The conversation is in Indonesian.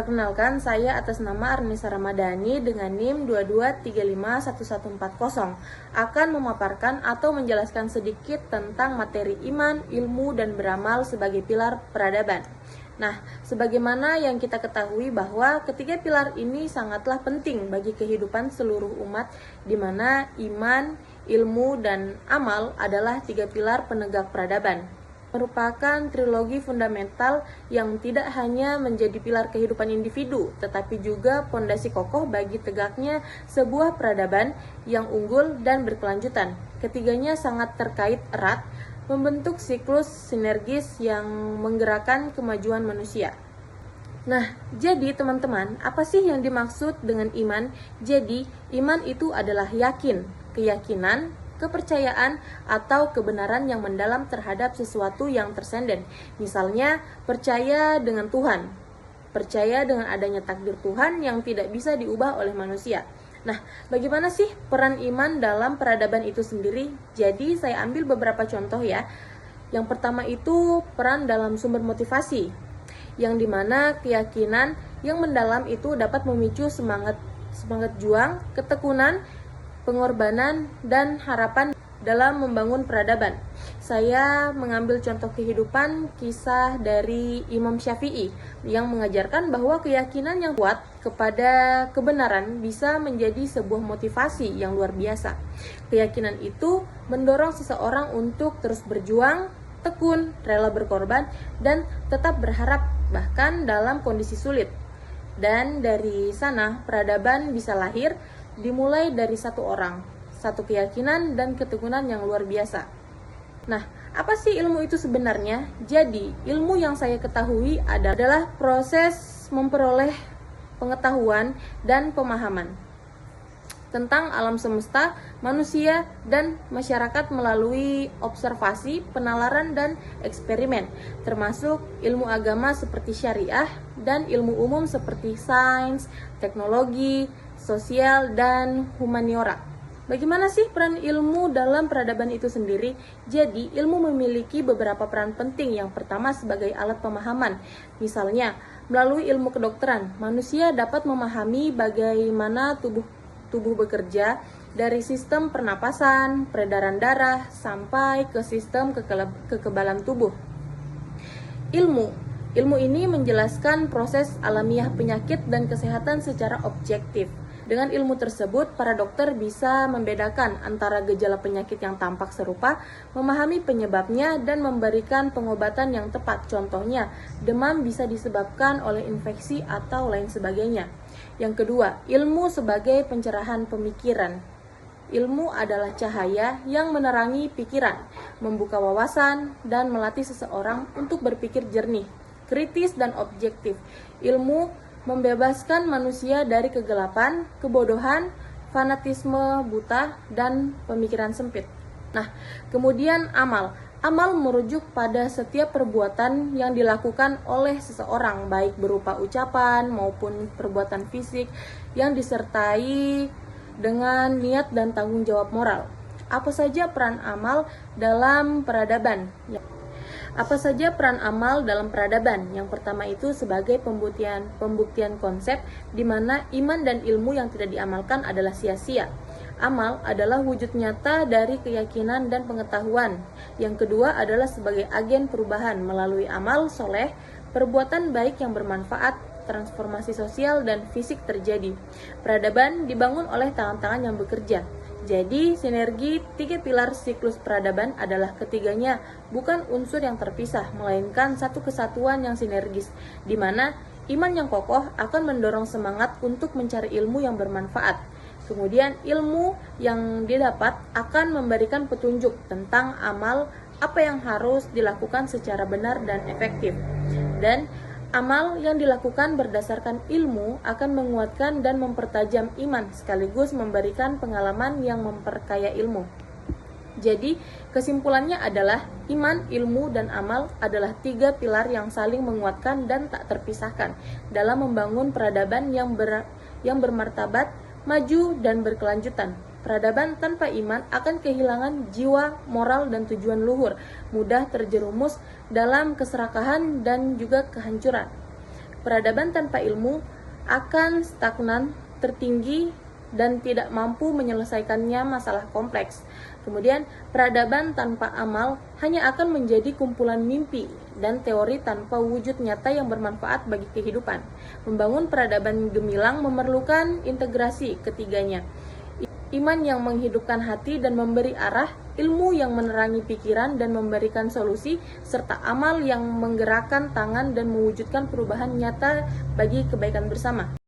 Perkenalkan, saya atas nama Arnisa Ramadhani dengan NIM 22351140 akan memaparkan atau menjelaskan sedikit tentang materi iman, ilmu, dan beramal sebagai pilar peradaban. Nah, sebagaimana yang kita ketahui bahwa ketiga pilar ini sangatlah penting bagi kehidupan seluruh umat, di mana iman, ilmu, dan amal adalah tiga pilar penegak peradaban. Merupakan trilogi fundamental yang tidak hanya menjadi pilar kehidupan individu, tetapi juga pondasi kokoh bagi tegaknya sebuah peradaban yang unggul dan berkelanjutan. Ketiganya sangat terkait erat, membentuk siklus sinergis yang menggerakkan kemajuan manusia. Nah, jadi teman-teman, apa sih yang dimaksud dengan iman? Jadi, iman itu adalah yakin, keyakinan, kepercayaan, atau kebenaran yang mendalam terhadap sesuatu yang tersenden. Misalnya, percaya dengan Tuhan, percaya dengan adanya takdir Tuhan yang tidak bisa diubah oleh manusia. Nah, bagaimana sih peran iman dalam peradaban itu sendiri? Jadi, saya ambil beberapa contoh ya. Yang pertama itu peran dalam sumber motivasi, yang dimana keyakinan yang mendalam itu dapat memicu semangat juang, ketekunan, pengorbanan, dan harapan dalam membangun peradaban. Saya mengambil contoh kehidupan kisah dari Imam Syafi'i yang mengajarkan bahwa keyakinan yang kuat kepada kebenaran bisa menjadi sebuah motivasi yang luar biasa. Keyakinan itu mendorong seseorang untuk terus berjuang, tekun, rela berkorban, dan tetap berharap bahkan dalam kondisi sulit. Dan dari sana peradaban bisa lahir, dimulai dari satu orang, satu keyakinan dan ketekunan yang luar biasa. Nah, apa sih ilmu itu sebenarnya? Jadi, ilmu yang saya ketahui adalah proses memperoleh pengetahuan dan pemahaman tentang alam semesta, manusia, dan masyarakat melalui observasi, penalaran, dan eksperimen, termasuk ilmu agama seperti syariah dan ilmu umum seperti sains, teknologi, sosial, dan humaniora. Bagaimana sih peran ilmu dalam peradaban itu sendiri? Jadi, ilmu memiliki beberapa peran penting. Yang pertama sebagai alat pemahaman. Misalnya, melalui ilmu kedokteran, manusia dapat memahami bagaimana tubuh bekerja, dari sistem pernapasan, peredaran darah, sampai ke sistem kekebalan tubuh. Ilmu ini menjelaskan proses alamiah penyakit dan kesehatan secara objektif. Dengan ilmu tersebut, para dokter bisa membedakan antara gejala penyakit yang tampak serupa, memahami penyebabnya, dan memberikan pengobatan yang tepat. Contohnya, demam bisa disebabkan oleh infeksi atau lain sebagainya. Yang kedua, ilmu sebagai pencerahan pemikiran. Ilmu adalah cahaya yang menerangi pikiran, membuka wawasan, dan melatih seseorang untuk berpikir jernih, kritis, dan objektif. Ilmu membebaskan manusia dari kegelapan, kebodohan, fanatisme buta, dan pemikiran sempit. Nah, kemudian amal. Amal merujuk pada setiap perbuatan yang dilakukan oleh seseorang, baik berupa ucapan maupun perbuatan fisik yang disertai dengan niat dan tanggung jawab moral. Apa saja peran amal dalam peradaban? Apa saja peran amal dalam peradaban? Yang pertama itu sebagai pembuktian konsep di mana iman dan ilmu yang tidak diamalkan adalah sia-sia. Amal adalah wujud nyata dari keyakinan dan pengetahuan. Yang kedua adalah sebagai agen perubahan melalui amal soleh, perbuatan baik yang bermanfaat, transformasi sosial dan fisik terjadi. Peradaban dibangun oleh tangan-tangan yang bekerja. Jadi, sinergi tiga pilar siklus peradaban adalah ketiganya bukan unsur yang terpisah, melainkan satu kesatuan yang sinergis, di mana iman yang kokoh akan mendorong semangat untuk mencari ilmu yang bermanfaat. Kemudian, ilmu yang didapat akan memberikan petunjuk tentang amal, apa yang harus dilakukan secara benar dan efektif. Dan amal yang dilakukan berdasarkan ilmu akan menguatkan dan mempertajam iman, sekaligus memberikan pengalaman yang memperkaya ilmu. Jadi, kesimpulannya adalah iman, ilmu, dan amal adalah tiga pilar yang saling menguatkan dan tak terpisahkan dalam membangun peradaban yang bermartabat, maju, dan berkelanjutan. Peradaban tanpa iman akan kehilangan jiwa, moral, dan tujuan luhur, mudah terjerumus dalam keserakahan dan juga kehancuran. peradaban tanpa ilmu akan stagnan, tertinggi, dan tidak mampu menyelesaikannya masalah kompleks. Kemudian, peradaban tanpa amal hanya akan menjadi kumpulan mimpi dan teori tanpa wujud nyata yang bermanfaat bagi kehidupan. Membangun peradaban gemilang memerlukan integrasi ketiganya. Iman yang menghidupkan hati dan memberi arah, ilmu yang menerangi pikiran dan memberikan solusi, serta amal yang menggerakkan tangan dan mewujudkan perubahan nyata bagi kebaikan bersama.